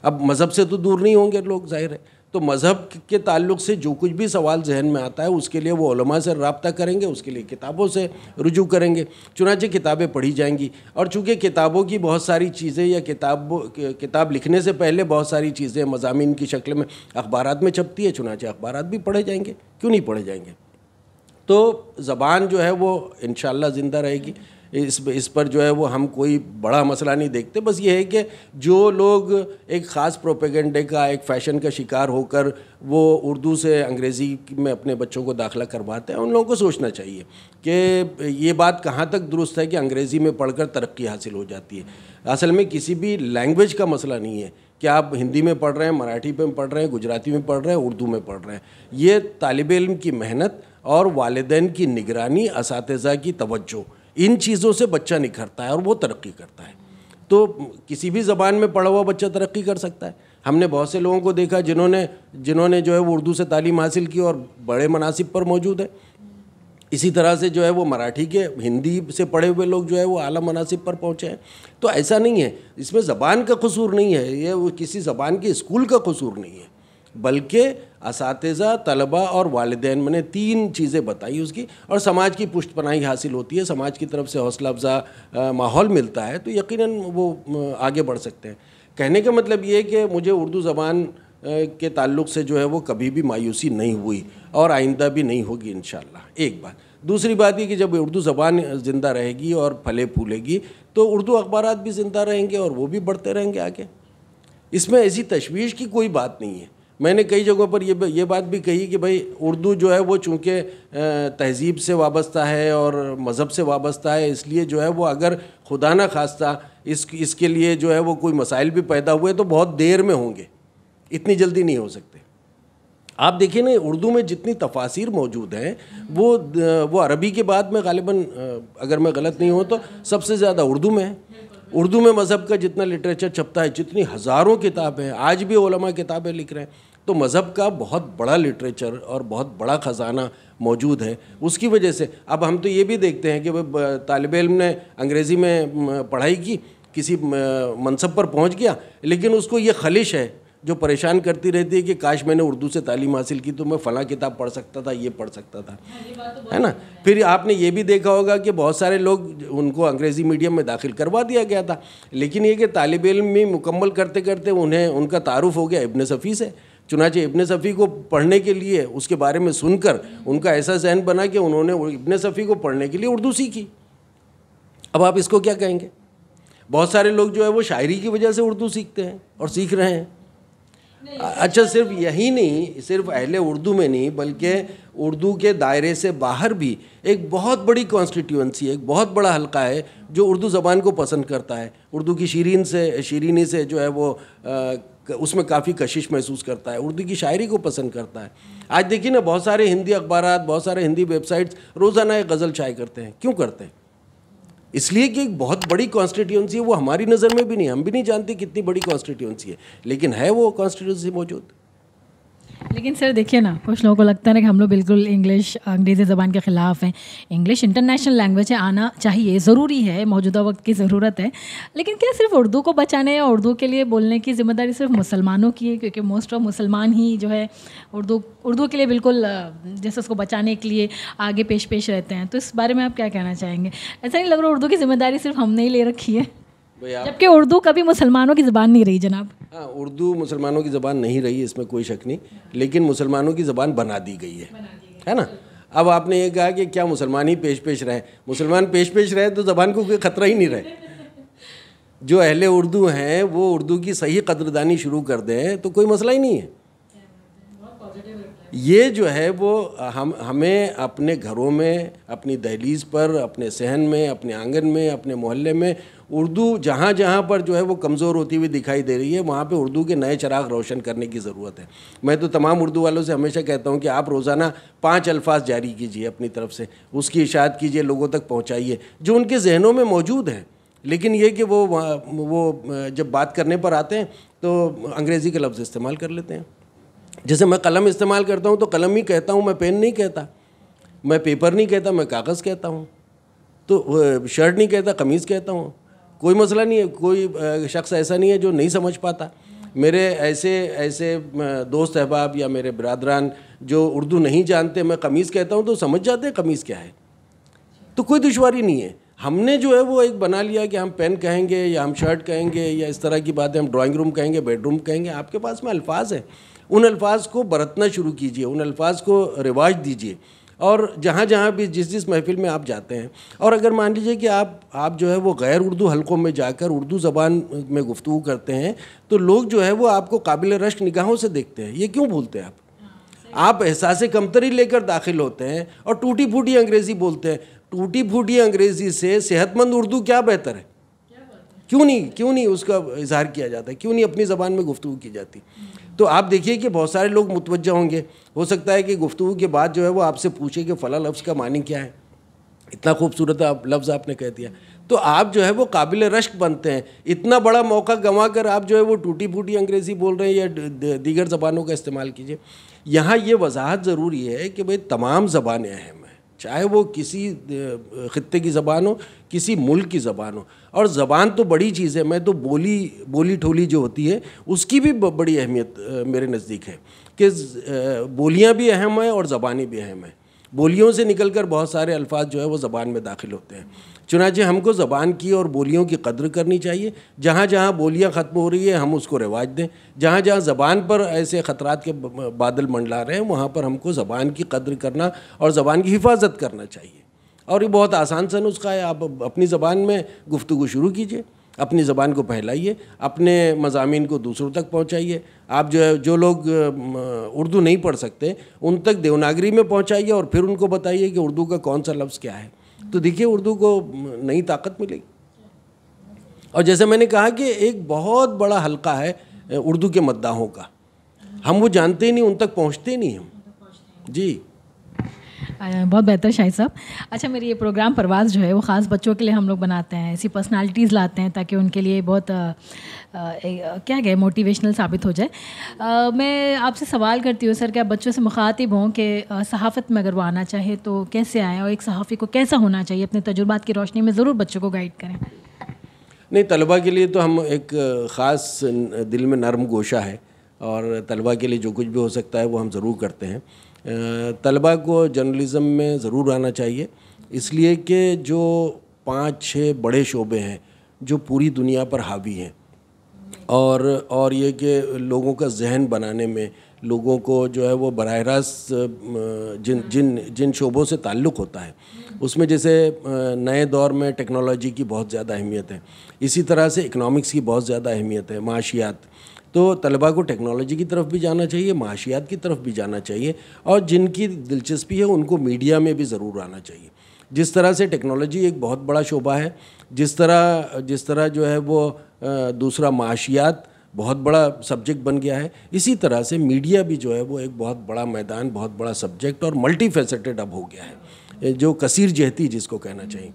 अब मज़हब से तो दूर नहीं होंगे लोग, जाहिर है। तो मज़हब के ताल्लुक़ से जो कुछ भी सवाल जहन में आता है उसके लिए वो उलमा से रब्ता करेंगे, उसके लिए किताबों से रुजू करेंगे, चुनांचे किताबें पढ़ी जाएंगी। और चूँकि किताबों की बहुत सारी चीज़ें या किताब लिखने से पहले बहुत सारी चीज़ें मज़ामीन की शक्ल में अखबारात में छपती है, चुनांचे अखबारात भी पढ़े जाएंगे, क्यों नहीं पढ़े जाएंगे। तो ज़बान जो है वो इंशाअल्लाह ज़िंदा रहेगी। इस पर जो है वो हम कोई बड़ा मसला नहीं देखते। बस ये है कि जो लोग एक ख़ास प्रोपेगेंडे का, एक फ़ैशन का शिकार होकर वो उर्दू से अंग्रेज़ी में अपने बच्चों को दाखिला करवाते हैं, उन लोगों को सोचना चाहिए कि ये बात कहाँ तक दुरुस्त है कि अंग्रेज़ी में पढ़कर तरक्की हासिल हो जाती है। असल में किसी भी लैंग्वेज का मसला नहीं है कि आप हिंदी में पढ़ रहे हैं, मराठी में पढ़ रहे हैं, गुजराती में पढ़ रहे हैं, उर्दू में पढ़ रहे हैं। ये तालिब इल्म की मेहनत और वालिदैन की निगरानी, असातिज़ा की तवज्जो, इन चीज़ों से बच्चा निखरता है और वो तरक्की करता है। तो किसी भी ज़बान में पढ़ा हुआ बच्चा तरक्की कर सकता है। हमने बहुत से लोगों को देखा जिन्होंने जो है वो उर्दू से तालीम हासिल की और बड़े मनासिब पर मौजूद है। इसी तरह से जो है वो मराठी के, हिंदी से पढ़े हुए लोग जो है वो आला मनासिब पर पहुँचे हैं। तो ऐसा नहीं है, इसमें ज़बान का कसूर नहीं है, ये वो किसी ज़बान के स्कूल का कसूर नहीं है, बल्कि असातिज़ा, तलबा और वालिदैन, मैंने 3 चीज़ें बताई उसकी। और समाज की पुष्टपनाही हासिल होती है, समाज की तरफ से हौसला अफ़ज़ा माहौल मिलता है, तो यकीनन वो आगे बढ़ सकते हैं। कहने का मतलब ये है कि मुझे उर्दू ज़बान के ताल्लुक़ से जो है वो कभी भी मायूसी नहीं हुई और आइंदा भी नहीं होगी इंशाअल्लाह। एक बात। दूसरी बात ये कि जब उर्दू ज़बान ज़िंदा रहेगी और फले फूलेगी तो उर्दू अखबारात भी ज़िंदा रहेंगे और वो भी बढ़ते रहेंगे आगे। इसमें ऐसी तशवीश की कोई बात नहीं है। मैंने कई जगहों पर ये बात भी कही कि भाई उर्दू जो है वो चूँकि तहज़ीब से वाबस्ता है और मज़हब से वाबस्ता है, इसलिए जो है वो अगर खुदा न खास्ता इसके लिए जो है वो कोई मसाइल भी पैदा हुए तो बहुत देर में होंगे, इतनी जल्दी नहीं हो सकते। आप देखिए ना, उर्दू में जितनी तफासिर मौजूद हैं वो अरबी के बाद में गालिबन, अगर मैं गलत नहीं हूँ तो सबसे ज़्यादा उर्दू में है। उर्दू में मज़हब का जितना लिटरेचर छपता है, जितनी हज़ारों किताबें हैं, आज भी उलमा किताबें लिख रहे हैं, तो मज़हब का बहुत बड़ा लिटरेचर और बहुत बड़ा ख़जाना मौजूद है। उसकी वजह से अब हम तो ये भी देखते हैं कि तालिब इल्म ने अंग्रेज़ी में पढ़ाई की, किसी मनसब पर पहुंच गया, लेकिन उसको ये खलिश है जो परेशान करती रहती है कि काश मैंने उर्दू से तालीम हासिल की तो मैं फ़लाँ किताब पढ़ सकता था, ये पढ़ सकता था, है ना। फिर आपने ये भी देखा होगा कि बहुत सारे लोग, उनको अंग्रेज़ी मीडियम में दाखिल करवा दिया गया था, लेकिन ये कि तालिब इल्म में मुकम्मल करते करते उनका तारुफ़ हो गया इब्न सफ़ी से। चुनांचे इब्न सफ़ी को पढ़ने के लिए, उसके बारे में सुनकर उनका ऐसा ज़हन बना कि उन्होंने इब्न सफ़ी को पढ़ने के लिए उर्दू सीखी। अब आप इसको क्या कहेंगे। बहुत सारे लोग जो है वो शायरी की वजह से उर्दू सीखते हैं और सीख रहे हैं। अच्छा, सिर्फ यही नहीं, सिर्फ अहले उर्दू में नहीं, बल्कि उर्दू के दायरे से बाहर भी एक बहुत बड़ी कॉन्स्टिट्यूएंसी, एक बहुत बड़ा हल्का है जो उर्दू ज़बान को पसंद करता है। उर्दू की शीरीनी से जो है वो उसमें काफ़ी कशिश महसूस करता है, उर्दू की शायरी को पसंद करता है। आज देखिए ना, बहुत सारे हिंदी अखबारात, बहुत सारे हिंदी वेबसाइट्स रोज़ाना एक गज़ल शाये करते हैं। क्यों करते हैं? इसलिए कि एक बहुत बड़ी कॉन्स्टिट्यूंसी है, वो हमारी नज़र में भी नहीं, हम भी नहीं जानते कितनी बड़ी कॉन्स्टिट्यूंसी है, लेकिन है वो कॉन्स्टिट्यूंसी मौजूद। लेकिन सर देखिए ना, कुछ लोगों को लगता है ना कि हम लोग बिल्कुल इंग्लिश, अंग्रेज़ी ज़बान के ख़िलाफ़ हैं। इंग्लिश इंटरनेशनल लैंग्वेज है, आना चाहिए, ज़रूरी है, मौजूदा वक्त की ज़रूरत है। लेकिन क्या सिर्फ उर्दू को बचाने या उर्दू के लिए बोलने की ज़िम्मेदारी सिर्फ मुसलमानों की है? क्योंकि मोस्ट ऑफ मुसलमान ही जो है उर्दू के लिए बिल्कुल जैसे उसको बचाने के लिए आगे पेश रहते हैं। तो इस बारे में आप क्या कहना चाहेंगे? ऐसा नहीं लग रहा उर्दू की ज़िम्मेदारी सिर्फ हमने ही ले रखी है, जबकि उर्दू कभी मुसलमानों की ज़बान नहीं रही जनाब। हाँ, उर्दू मुसलमानों की ज़बान नहीं रही, इसमें कोई शक नहीं, लेकिन मुसलमानों की ज़बान बना दी गई है ना। अब आपने ये कहा कि क्या मुसलमान ही पेश रहे, मुसलमान पेश रहे तो ज़बान को कोई ख़तरा ही नहीं रहे। जो अहले उर्दू हैं वो उर्दू की सही कदरदानी शुरू कर दें तो कोई मसला ही नहीं है। ये जो है वो हमें अपने घरों में, अपनी दहलीज़ पर, अपने सहन में, अपने आंगन में, अपने मोहल्ले में उर्दू जहाँ जहाँ पर जो है वो कमज़ोर होती हुई दिखाई दे रही है, वहाँ पे उर्दू के नए चिराग रोशन करने की ज़रूरत है। मैं तो तमाम उर्दू वालों से हमेशा कहता हूँ कि आप रोज़ाना 5 अल्फाज जारी कीजिए अपनी तरफ से, उसकी इशाअत कीजिए, लोगों तक पहुँचाइए जो उनके जहनों में मौजूद हैं। लेकिन ये कि वो जब बात करने पर आते हैं तो अंग्रेज़ी के लफ्ज़ इस्तेमाल कर लेते हैं। जैसे मैं कलम इस्तेमाल करता हूँ तो कलम ही कहता हूँ, मैं पेन नहीं कहता, मैं पेपर नहीं कहता, मैं कागज़ कहता हूँ। तो शर्ट नहीं कहता, कमीज़ कहता हूँ, कोई मसला नहीं है। कोई शख्स ऐसा नहीं है जो नहीं समझ पाता। मेरे ऐसे दोस्त अहबाब या मेरे बिरादरान जो उर्दू नहीं जानते, मैं कमीज़ कहता हूँ तो समझ जाते हैं कमीज़ क्या है, तो कोई दुश्वारी नहीं है। हमने जो है वो एक बना लिया कि हम पेन कहेंगे या हम शर्ट कहेंगे या इस तरह की बातें, हम ड्राइंग रूम कहेंगे, बेडरूम कहेंगे। आपके पास में अल्फाज हैं, उन अल्फाज को बरतना शुरू कीजिए, उन अल्फाज को रिवाज दीजिए। और जहाँ जहाँ भी जिस महफ़िल में आप जाते हैं, और अगर मान लीजिए कि आप जो है वो गैर उर्दू हलकों में जाकर उर्दू ज़बान में गुफ्तगू करते हैं तो लोग जो है वो आपको काबिल रश्क निगाहों से देखते हैं। ये क्यों भूलते हैं आप एहसास कमतरी लेकर दाखिल होते हैं और टूटी फूटी अंग्रेज़ी बोलते हैं। टूटी फूटी अंग्रेज़ी से सेहतमंद उर्दू क्या बेहतर है? क्यों नहीं उसका इजहार किया जाता है? क्यों नहीं अपनी ज़बान में गुफ्तगू की जाती? तो आप देखिए कि बहुत सारे लोग मुतवज्जा होंगे, हो सकता है कि गुफ्तगू के बाद जो है वो आपसे पूछे कि फ़ला लफ्ज़ का मानी क्या है। इतना खूबसूरत लफ्ज़ आपने कह दिया, तो आप जो है वो काबिल रश्क बनते हैं। इतना बड़ा मौका गंवा कर आप जो है वो टूटी फूटी अंग्रेज़ी बोल रहे हैं या दीगर ज़बानों का इस्तेमाल कीजिए। यहाँ ये वजाहत ज़रूरी है कि भाई तमाम ज़बानें अहम हैं, चाहे वो किसी ख़ित्ते की ज़बान हो, किसी मुल्क की ज़बान हो। और ज़बान तो बड़ी चीज़ है, मैं तो बोली ठोली जो होती है उसकी भी बड़ी अहमियत मेरे नज़दीक है कि बोलियाँ भी अहम हैं और ज़बानें भी अहम हैं। बोलियों से निकलकर बहुत सारे अल्फाज जो है वो ज़बान में दाखिल होते हैं। चुनांचे हमको ज़बान की और बोलियों की कद्र करनी चाहिए। जहाँ जहाँ बोलियाँ ख़त्म हो रही है हम उसको रिवाज दें, जहाँ जहाँ ज़बान पर ऐसे ख़तरात के बादल मंडला रहे हैं वहाँ पर हमको ज़बान की कद्र करना और ज़बान की हिफाजत करना चाहिए। और ये बहुत आसान सा नुस्खा है, आप अपनी ज़बान में गुफ्तगू शुरू कीजिए, अपनी ज़बान को फैलाइए, अपने मज़ामीन को दूसरों तक पहुँचाइए। आप जो लोग उर्दू नहीं पढ़ सकते उन तक देवनागरी में पहुँचाइए और फिर उनको बताइए कि उर्दू का कौन सा लफ्ज़ क्या है, तो देखिए उर्दू को नई ताकत मिलेगी। और जैसे मैंने कहा कि एक बहुत बड़ा हल्का है उर्दू के मद्दाहों का, हम वो जानते ही नहीं, उन तक पहुँचते नहीं हम। जी बहुत बेहतर शाहिद साहब। अच्छा, मेरी ये प्रोग्राम परवाज़ जो है वो ख़ास बच्चों के लिए हम लोग बनाते हैं, ऐसी पर्सनालिटीज़ लाते हैं ताकि उनके लिए बहुत क्या कहें मोटिवेशनल साबित हो जाए। मैं आपसे सवाल करती हूँ सर, क्या बच्चों से मुखातिब हों कि सहाफ़त में अगर वो आना चाहे तो कैसे आएँ और एक सहाफ़ी को कैसा होना चाहिए? अपने तजुर्बात की रोशनी में ज़रूर बच्चों को गाइड करें। नहीं, तलबा के लिए तो हम एक ख़ास दिल में नरम गोशा है और तलबा के लिए जो कुछ भी हो सकता है वो हम ज़रूर करते हैं। तलबा को जर्नलिज़म में ज़रूर आना चाहिए, इसलिए कि जो 5-6 बड़े शोबे हैं जो पूरी दुनिया पर हावी हैं, और ये कि लोगों का जहन बनाने में, लोगों को जो है वो बराह रास्त जिन शोबों से ताल्लुक़ होता है उसमें, जैसे नए दौर में टेक्नोलॉजी की बहुत ज़्यादा अहमियत है, इसी तरह से इकनॉमिक्स की बहुत ज़्यादा अहमियत है, माशियात। तो तलबा को टेक्नोलॉजी की तरफ भी जाना चाहिए, माशियात की तरफ भी जाना चाहिए, और जिनकी दिलचस्पी है उनको मीडिया में भी ज़रूर आना चाहिए। जिस तरह से टेक्नोलॉजी एक बहुत बड़ा शोबा है, जिस तरह जो है वो दूसरा माशियात बहुत बड़ा सब्जेक्ट बन गया है। इसी तरह से मीडिया भी जो है वो एक बहुत बड़ा मैदान, बहुत बड़ा सब्जेक्ट और मल्टी फेसेटेड अब हो गया है, जो कसीर जहती जिसको कहना चाहिए।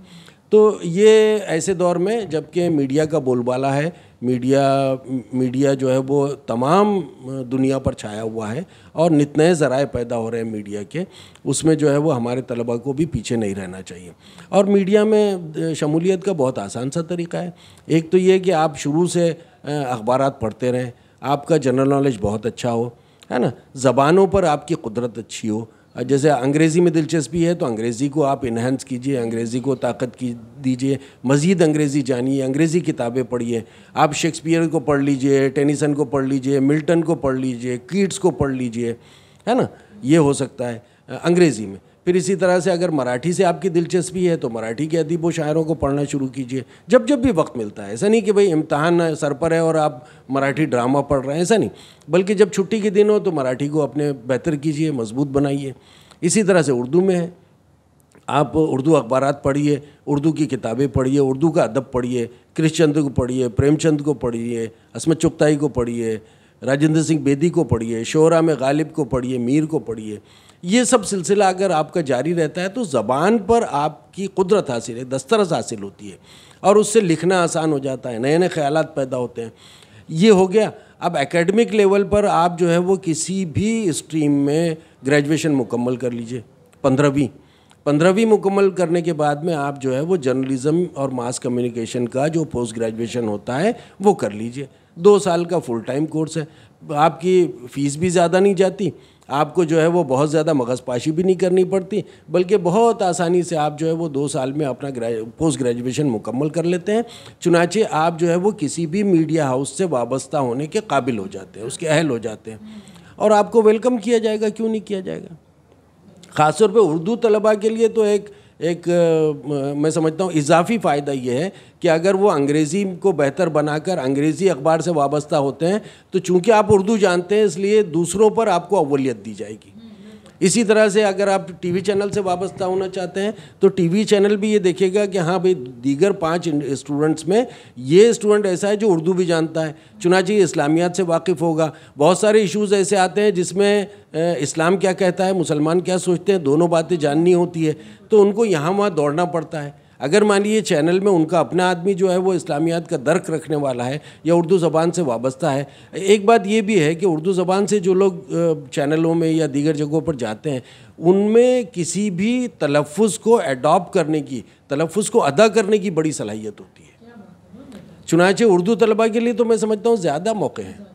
तो ये ऐसे दौर में जबकि मीडिया का बोलबाला है, मीडिया जो है वो तमाम दुनिया पर छाया हुआ है और नित नए ज़राए पैदा हो रहे हैं मीडिया के, उसमें जो है वो हमारे तलबा को भी पीछे नहीं रहना चाहिए। और मीडिया में शमूलियत का बहुत आसान सा तरीका है। एक तो ये कि आप शुरू से अखबारात पढ़ते रहें, आपका जनरल नॉलेज बहुत अच्छा हो, है ना, ज़बानों पर आपकी कुदरत अच्छी हो। जैसे अंग्रेज़ी में दिलचस्पी है तो अंग्रेज़ी को आप इन्हेंस कीजिए, अंग्रेज़ी को ताकत दीजिए, मज़ीद अंग्रेज़ी जानिए, अंग्रेज़ी किताबें पढ़िए। आप शेक्सपियर को पढ़ लीजिए, टेनिसन को पढ़ लीजिए, मिल्टन को पढ़ लीजिए, कीट्स को पढ़ लीजिए, है ना, ये हो सकता है अंग्रेज़ी में। फिर इसी तरह से अगर मराठी से आपकी दिलचस्पी है तो मराठी के अदीब व शायरों को पढ़ना शुरू कीजिए जब जब भी वक्त मिलता है। ऐसा नहीं कि भाई इम्तहान सर पर है और आप मराठी ड्रामा पढ़ रहे हैं, ऐसा नहीं, बल्कि जब छुट्टी के दिन हो तो मराठी को अपने बेहतर कीजिए, मजबूत बनाइए। इसी तरह से उर्दू में है, आप उर्दू अखबारात पढ़िए, उर्दू की किताबें पढ़िए, उर्दू का अदब पढ़िए, कृष्णचंद्र को पढ़िए, प्रेमचंद को पढ़िए, अस्मत चुगताई को पढ़िए, राजेंद्र सिंह बेदी को पढ़िए, शोरा में गालिब को पढ़िए, मीर को पढ़िए। ये सब सिलसिला अगर आपका जारी रहता है तो ज़बान पर आपकी कुदरत हासिल है, दस्तरस हासिल होती है और उससे लिखना आसान हो जाता है, नए नए ख्यालात पैदा होते हैं। ये हो गया। अब एकेडमिक लेवल पर आप जो है वो किसी भी स्ट्रीम में ग्रेजुएशन मुकम्मल कर लीजिए, 15वीं मुकम्मल करने के बाद में आप जो है वो जर्नलिज़म और मास कम्युनिकेशन का जो पोस्ट ग्रेजुएशन होता है वो कर लीजिए। 2 साल का फुल टाइम कोर्स है, आपकी फ़ीस भी ज़्यादा नहीं जाती, आपको जो है वो बहुत ज़्यादा मगज़पाशी भी नहीं करनी पड़ती, बल्कि बहुत आसानी से आप जो है वो 2 साल में अपना पोस्ट ग्रेजुएशन मुकम्मल कर लेते हैं। चुनाचे आप जो है वो किसी भी मीडिया हाउस से वाबस्ता होने के काबिल हो जाते हैं, उसके अहल हो जाते हैं और आपको वेलकम किया जाएगा, क्यों नहीं किया जाएगा। ख़ासतौर पे उर्दू तलबा के लिए तो मैं समझता हूँ इजाफी फ़ायदा ये है कि अगर वो अंग्रेज़ी को बेहतर बनाकर अंग्रेज़ी अखबार से वाबस्ता होते हैं तो चूँकि आप उर्दू जानते हैं इसलिए दूसरों पर आपको अव्वलियत दी जाएगी। इसी तरह से अगर आप टीवी चैनल से वाबस्ता होना चाहते हैं तो टीवी चैनल भी ये देखेगा कि हाँ भाई दीगर 5 स्टूडेंट्स में ये स्टूडेंट ऐसा है जो उर्दू भी जानता है, चुनांचे इस्लामियात से वाकिफ़ होगा। बहुत सारे इश्यूज़ ऐसे आते हैं जिसमें इस्लाम क्या कहता है, मुसलमान क्या सोचते हैं, दोनों बातें जाननी होती है, तो उनको यहाँ वहाँ दौड़ना पड़ता है। अगर मान लीजिए चैनल में उनका अपना आदमी जो है वो इस्लामियात का दर्क रखने वाला है या उर्दू ज़बान से वाबस्ता है। एक बात ये भी है कि उर्दू ज़बान से जो लोग चैनलों में या दीगर जगहों पर जाते हैं उनमें किसी भी तलफ़्फ़ुज़ को एडॉप्ट करने की, तलफ़्फ़ुज़ को अदा करने की बड़ी सलाहियत होती है। चुनांचे उर्दू तलबा के लिए तो मैं समझता हूँ ज़्यादा मौके हैं,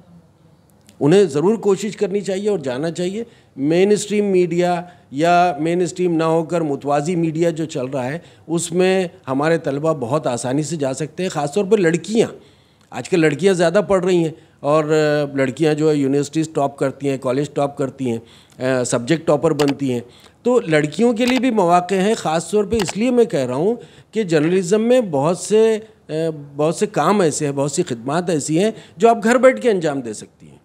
उन्हें ज़रूर कोशिश करनी चाहिए और जाना चाहिए। मेन स्ट्रीम मीडिया या मेन स्ट्रीम ना होकर मुतवाज़ी मीडिया जो चल रहा है उसमें हमारे तलबा बहुत आसानी से जा सकते हैं। ख़ासतौर पर लड़कियाँ, आजकल लड़कियाँ ज़्यादा पढ़ रही हैं और लड़कियाँ जो है यूनिवर्सिटीज़ टॉप करती हैं, कॉलेज टॉप करती हैं, सब्जेक्ट टॉपर बनती हैं, तो लड़कियों के लिए भी मौक़े हैं। ख़ास तौर पे इसलिए मैं कह रहा हूँ कि जर्नलिज़म में बहुत से काम ऐसे हैं, बहुत सी खिदमात ऐसी हैं जो आप घर बैठ के अंजाम दे सकती हैं।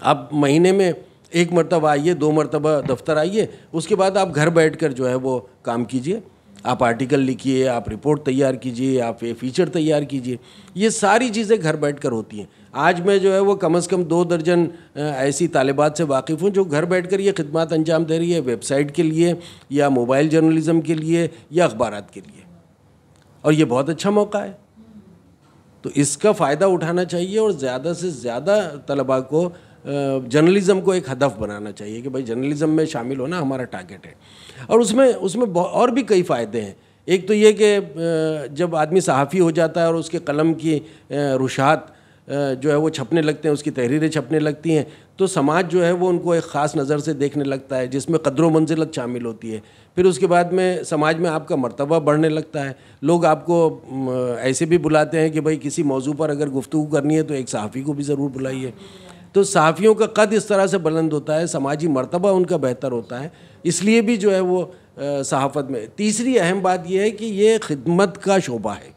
आप महीने में 1 मरतबा आइए, 2 मरतबा दफ्तर आइए, उसके बाद आप घर बैठकर जो है वो काम कीजिए। आप आर्टिकल लिखिए, आप रिपोर्ट तैयार कीजिए, आप फीचर तैयार कीजिए, ये सारी चीज़ें घर बैठकर होती हैं। आज मैं जो है वो कम से कम 2 दर्जन ऐसी तालिबात से वाकिफ़ हूँ जो घर बैठकर ये खिदमत अंजाम दे रही है, वेबसाइट के लिए या मोबाइल जर्नलिज़म के लिए या अखबारात के लिए, और ये बहुत अच्छा मौका है। तो इसका फ़ायदा उठाना चाहिए और ज़्यादा से ज़्यादा तलबा को जर्नलिज़म को एक हदफ बनाना चाहिए कि भाई जर्नलिज़म में शामिल होना हमारा टारगेट है। और उसमें और भी कई फ़ायदे हैं। एक तो ये कि जब आदमी सहाफ़ी हो जाता है और उसके कलम की रुशात जो है वो छपने लगते हैं, उसकी तहरीरें छपने लगती हैं, तो समाज जो है वो उनको एक ख़ास नज़र से देखने लगता है जिसमें क़द्र व मंज़िलत शामिल होती है। फिर उसके बाद में समाज में आपका मर्तबा बढ़ने लगता है। लोग आपको ऐसे भी बुलाते हैं कि भाई किसी मौजू पर अगर गुफ्तगू करनी है तो एक सहाफ़ी को भी ज़रूर बुलाइए। तो सहाफ़ियों का कद इस तरह से बुलंद होता है, समाजी मर्तबा उनका बेहतर होता है, इसलिए भी जो है वो सहाफ़त में। तीसरी अहम बात यह है कि ये खिदमत का शोबा है,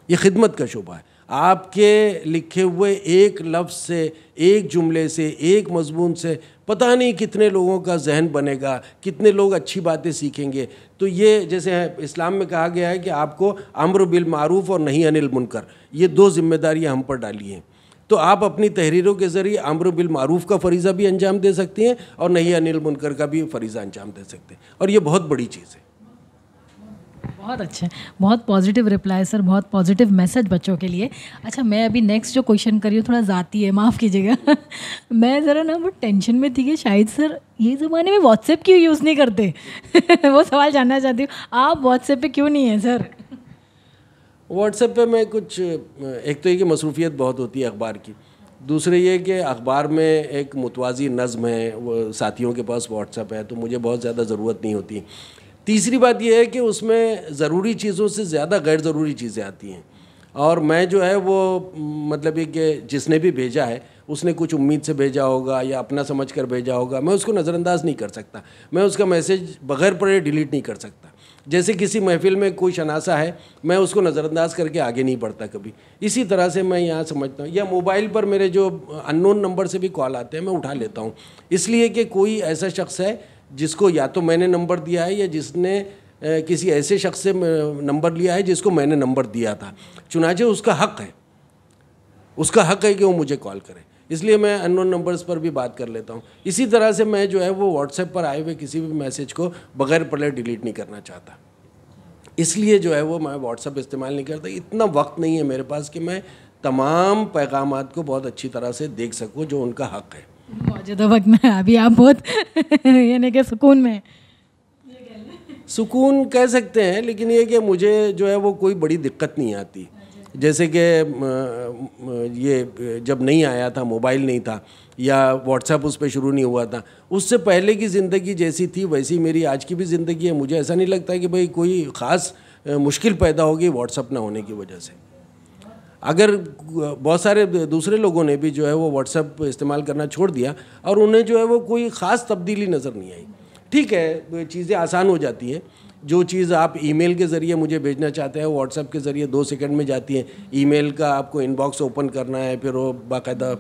ये खिदमत का शोबा है। आपके लिखे हुए एक लफ्ज़ से, एक जुमले से, एक मज़मून से पता नहीं कितने लोगों का जहन बनेगा, कितने लोग अच्छी बातें सीखेंगे। तो ये जैसे इस्लाम में कहा गया है कि आपको अम्र बिल मारूफ़ और नही अनिल मुनकर, ये 2 जिम्मेदारियाँ हम पर डाली हैं। तो आप अपनी तहरीरों के ज़रिए अम्र बिल मारूफ का फरीज़ा भी अंजाम दे सकती हैं और नही अनिल मुनकर का भी फरीज़ा अंजाम दे सकते हैं, और ये बहुत बड़ी चीज़ है। बहुत अच्छा, बहुत पॉजिटिव रिप्लाई सर, बहुत पॉजिटिव मैसेज बच्चों के लिए। अच्छा, मैं अभी नेक्स्ट जो क्वेश्चन कर रही हूँ थोड़ा ज़ाती है, माफ़ कीजिएगा। मैं ज़रा ना वो टेंशन में थी कि शायद सर ये ज़माने में व्हाट्सएप क्यों यूज़ नहीं करते। वो सवाल जानना चाहती हूँ, आप व्हाट्सएप पे क्यों नहीं हैं सर? व्हाट्सएप पे मैं कुछ, एक तो ये कि मसरूफियत बहुत होती है अखबार की, दूसरे ये कि अखबार में एक मुतवाज़ी नज़्म है, वो साथियों के पास व्हाट्सएप है तो मुझे बहुत ज़्यादा ज़रूरत नहीं होती। तीसरी बात यह है कि उसमें ज़रूरी चीज़ों से ज़्यादा गैर ज़रूरी चीज़ें आती हैं, और मैं जो है वो मतलब ये कि जिसने भी भेजा है उसने कुछ उम्मीद से भेजा होगा या अपना समझ कर भेजा होगा, मैं उसको नज़रअंदाज नहीं कर सकता, मैं उसका मैसेज बग़ैर पढ़े डिलीट नहीं कर सकता। जैसे किसी महफिल में कोई शनासा है, मैं उसको नज़रअंदाज करके आगे नहीं बढ़ता कभी, इसी तरह से मैं यहाँ समझता हूँ। या मोबाइल पर मेरे जो अननोन नंबर से भी कॉल आते हैं मैं उठा लेता हूँ, इसलिए कि कोई ऐसा शख्स है जिसको या तो मैंने नंबर दिया है या जिसने किसी ऐसे शख्स से नंबर लिया है जिसको मैंने नंबर दिया था, चुनाचे उसका हक़ है कि वो मुझे कॉल करे, इसलिए मैं अननोन नंबर्स पर भी बात कर लेता हूँ। इसी तरह से मैं जो है वो व्हाट्सएप पर आए हुए किसी भी मैसेज को बग़ैर पढ़े डिलीट नहीं करना चाहता, इसलिए जो है वो मैं व्हाट्सएप इस्तेमाल नहीं करता। इतना वक्त नहीं है मेरे पास कि मैं तमाम पैगामात को बहुत अच्छी तरह से देख सकूँ जो उनका हक़ है। मौजूदा वक्त में अभी आप बहुत यानी कि सुकून में, सुकून कह सकते हैं, लेकिन ये कि मुझे जो है वो कोई बड़ी दिक्कत नहीं आती। जैसे कि ये जब नहीं आया था, मोबाइल नहीं था या व्हाट्सएप उस पर शुरू नहीं हुआ था, उससे पहले की ज़िंदगी जैसी थी वैसी मेरी आज की भी ज़िंदगी है। मुझे ऐसा नहीं लगता कि भाई कोई ख़ास मुश्किल पैदा होगी व्हाट्सएप ना होने की वजह से। अगर बहुत सारे दूसरे लोगों ने भी जो है वो व्हाट्सएप इस्तेमाल करना छोड़ दिया और उन्हें जो है वो कोई ख़ास तब्दीली नज़र नहीं आई, ठीक है, चीज़ें आसान हो जाती हैं। जो चीज़ आप ईमेल के ज़रिए मुझे भेजना चाहते हैं व्हाट्सएप के ज़रिए 2 सेकंड में जाती है। ईमेल का आपको इनबॉक्स ओपन करना है, फिर वो बाकायदा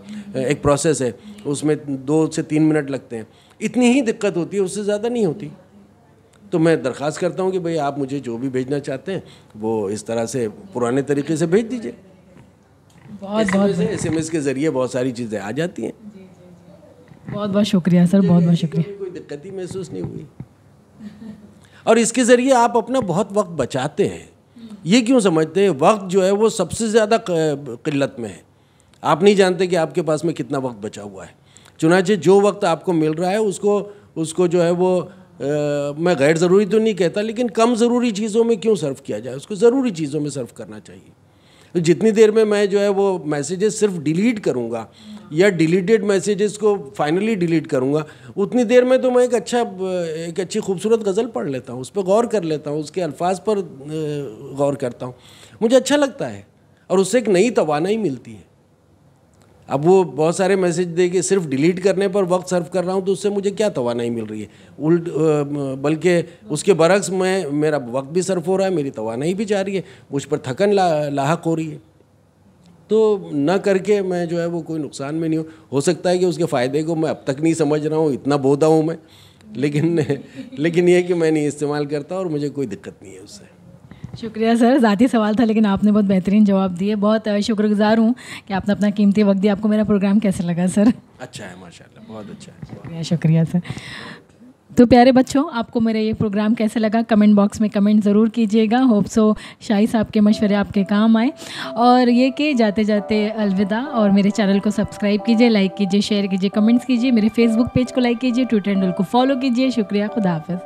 एक प्रोसेस है, उसमें 2 से 3 मिनट लगते हैं, इतनी ही दिक्कत होती है, उससे ज़्यादा नहीं होती। तो मैं दरख्वास्त करता हूँ कि भाई आप मुझे जो भी भेजना चाहते हैं वो इस तरह से पुराने तरीके से भेज दीजिए। SMS के ज़रिए बहुत सारी चीज़ें आ जाती हैं। बहुत बहुत शुक्रिया सर, बहुत बहुत शुक्रिया। कोई दिक्कत ही महसूस नहीं हुई, और इसके ज़रिए आप अपना बहुत वक्त बचाते हैं। ये क्यों समझते हैं, वक्त जो है वो सबसे ज़्यादा किल्लत में है। आप नहीं जानते कि आपके पास में कितना वक्त बचा हुआ है, चुनांचे जो वक्त आपको मिल रहा है उसको जो है वो मैं गैर ज़रूरी तो नहीं कहता, लेकिन कम ज़रूरी चीज़ों में क्यों सर्व किया जाए, उसको ज़रूरी चीज़ों में सर्व करना चाहिए। तो जितनी देर में मैं जो है वो मैसेजेस सिर्फ डिलीट करूँगा या डिलीटेड मैसेजेस को फाइनली डिलीट करूँगा, उतनी देर में तो मैं एक अच्छी खूबसूरत गज़ल पढ़ लेता हूँ, उस पर गौर कर लेता हूँ, उसके अल्फाज पर गौर करता हूँ, मुझे अच्छा लगता है और उससे एक नई तवानाई मिलती है। अब वो बहुत सारे मैसेज दे के सिर्फ डिलीट करने पर वक्त सर्व कर रहा हूँ तो उससे मुझे क्या तवानाई मिल रही है, बल्कि उसके बरक्स मेरा वक्त भी सर्व हो रहा है, मेरी तवानाई भी जा रही है, मुझ पर थकन लाहक हो रही है। तो न करके मैं जो है वो कोई नुकसान में नहीं हो सकता है कि उसके फ़ायदे को मैं अब तक नहीं समझ रहा हूँ, इतना बोधा हूँ मैं, लेकिन ये कि मैं नहीं इस्तेमाल करता और मुझे कोई दिक्कत नहीं है उससे। शुक्रिया सर, ज़ाती सवाल था लेकिन आपने बहुत बेहतरीन जवाब दिए। बहुत शुक्रगुजार हूँ कि आपने अपना कीमती वक्त दिया। आपको मेरा प्रोग्राम कैसे लगा सर? अच्छा है, माशाल्लाह, बहुत अच्छा है। शुक्रिया सर। तो प्यारे बच्चों, आपको मेरा ये प्रोग्राम कैसे लगा कमेंट बॉक्स में कमेंट ज़रूर कीजिएगा। होप सो शाही साहब के मशवरे आपके काम आए, और ये कि जाते जाते अलविदा। और मेरे चैनल को सब्सक्राइब कीजिए, लाइक कीजिए, शेयर कीजिए, कमेंट्स कीजिए, मेरे फेसबुक पेज को लाइक कीजिए, ट्विटर हैंडल को फॉलो कीजिए। शुक्रिया, खुदा हाफ़िज़।